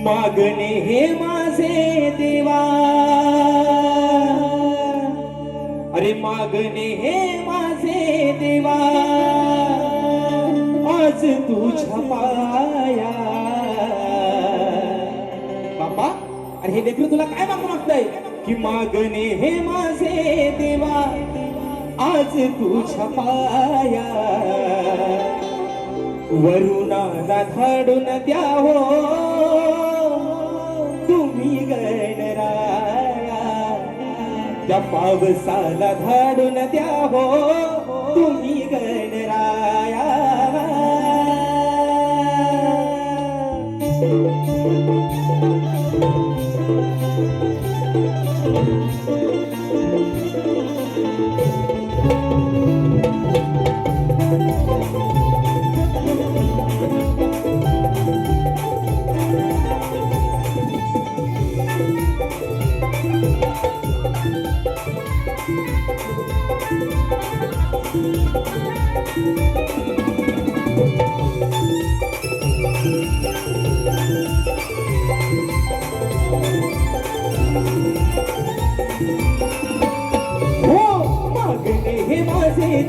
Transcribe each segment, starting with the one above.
मागणे हे माझे देवा, अरे मागणे हे माझे देवा, आज तुझ्या पाया. बाबा, अरे हे लेकरू तुला काय मागतंय की मागणे हे माझे देवा, आज तुझ्या पाया. वरुणाला धाडून द्यावो तुम्ही गणराया, त्या पावसाला धाडून द्यावो तुम्ही गणराया.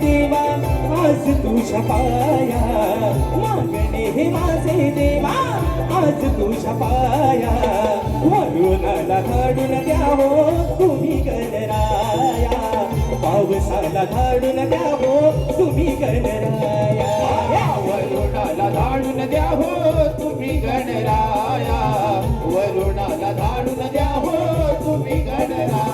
देवा आज तुझ्या पाया, मागणे हे माझे देवा, आज तुझ्या पाया. वरुणाला धाडून द्यावो तुम्ही गणराया, पावसाला धाडून द्यावो तुम्ही गणराया. वरुणाला धाडून द्यावो तुम्ही गणराया, वरुणाला धाडून द्यावो तुम्ही गणराया.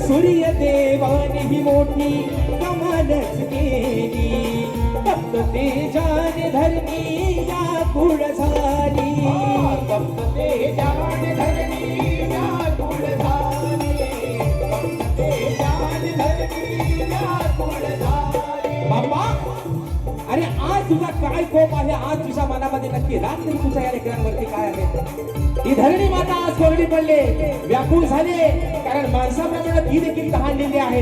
सूर्य देवाने ही मोठी कमालच केली, फक्त तेजाने धरणी व्याकुळ झाली. फक्त तेजाने धरणी व्याकुळ झाली, फक्त तेजाने धरणी व्याकुळ झाली. बाबा, अरे आज तुझा काय कोप आहे, आज तुझ्या मनामध्ये नक्की रात्री तुझ्या या लेकरांवरती काय आहे. ही धरणी माता आज कोरडी पडले, व्याकुळ झाले, कारण माणसाप्रमाणे ती देखील तहानलेली आहे.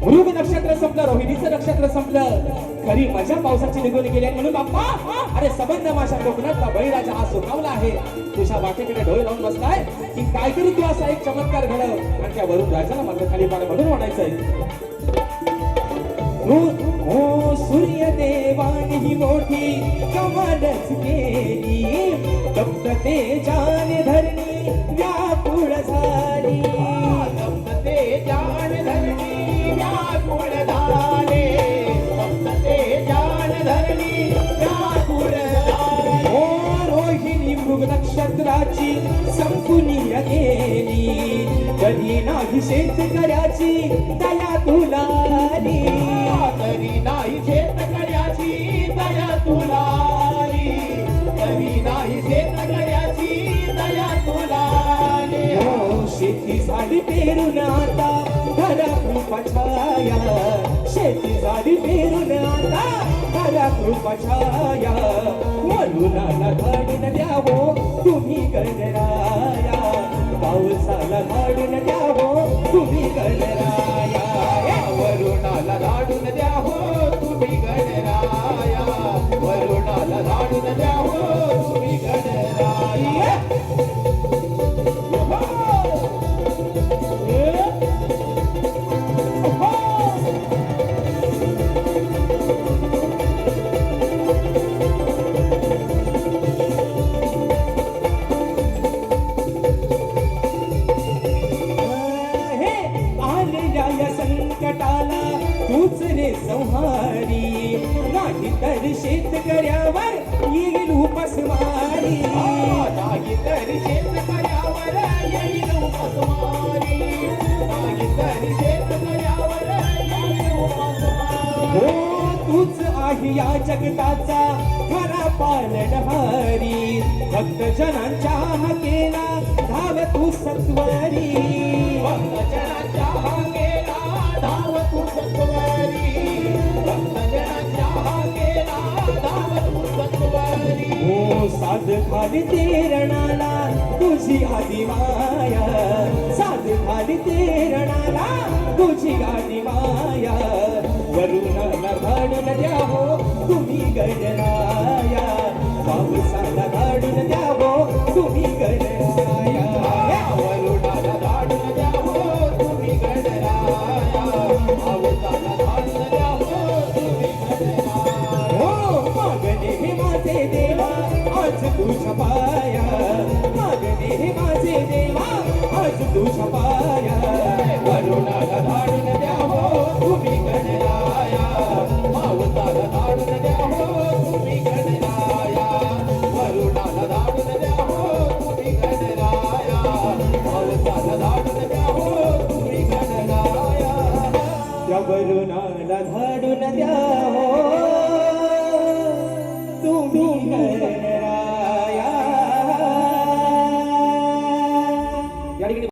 मृग नक्षत्र संपलं, रोहिणीचं नक्षत्र संपलं, खरी मजा पावसाची निघून गेली. म्हणून बाप्पा, अरे सबंध माझ्या कोकणातला बळीराजा हा सुखावला आहे. तुझ्या वाटेकडे डोळे लावून बसलाय की काहीतरी तू असा एक चमत्कार घडव आणि त्या वरून राजाला माझं खाली पाड म्हणून म्हणायचंय. हो सूर्य देवाने ही मोठी कमालच केली, फक्त तेजाने धरणी व्याकुळ झाली. फक्त तेजाने धरणी व्याकुळ झाली, फक्त तेजाने धरणी व्याकुळ झाली. हो रोहिणी मृग नक्षत्राची संकुनी गेली, कधी नाही शेतकऱ्याची दया तुला आली. तरी नाही शेतकऱ्याची दया तुला आली, तरी नाही शेतकऱ्याची दया तुला आली. हो शेती झाली पेरून आता घरा कृपा छाया, शेती झाली पेरून आता घरा कृपा छाया. वरुणाला धाडून द्यावो तुम्ही गणराया, पावसाला धाडून द्यावो तुम्ही गणराया. वरुणाला धाडून द्यावो तुम्ही गणराया, वरुणाला धाडून द्यावो तुम्ही गणराया. संकटाला तूच रे संहारी, नाही तर शेतकऱ्यावर येईल उपासमारी. नाही तर शेतकऱ्यावर येईल उपासमारी, नाही तर शेतकऱ्यावर येईल उपासमारी. हो तूच आहे या जगताचा खरा पालनहारी, भक्त जनांच्या हाकेला धाव तू सत्वारी. भक्त जनांच्या हाकेला धाव तू साध खाली तेरणाला तुझी आधी माया, साध खाली तेरणाला तुझी आधी माया, वरुणाला धाडून द्यावो तुम्ही गणराया, पावसाला धाडून द्यावो तुम्ही गणराया, वरुणाला धाडून द्यावो तुम्ही गणराया, पावसाला धाडून द्यावो तुम्ही गणराया. हो मागणे हे माझे देवा आज तुझ्या पाया, मागणे हे माझे देवा आज तुझ्या पाया, वरुणाला धाडून द्यावो तुम्ही गणराया, पावसाला धाडून द्यावो तुम्ही गणराया, वरुणाला धाडून द्यावो तुम्ही गणराया, पावसाला धाडून द्यावो तुम्ही गणराया. त्या वरुणाला धाडून द्यावो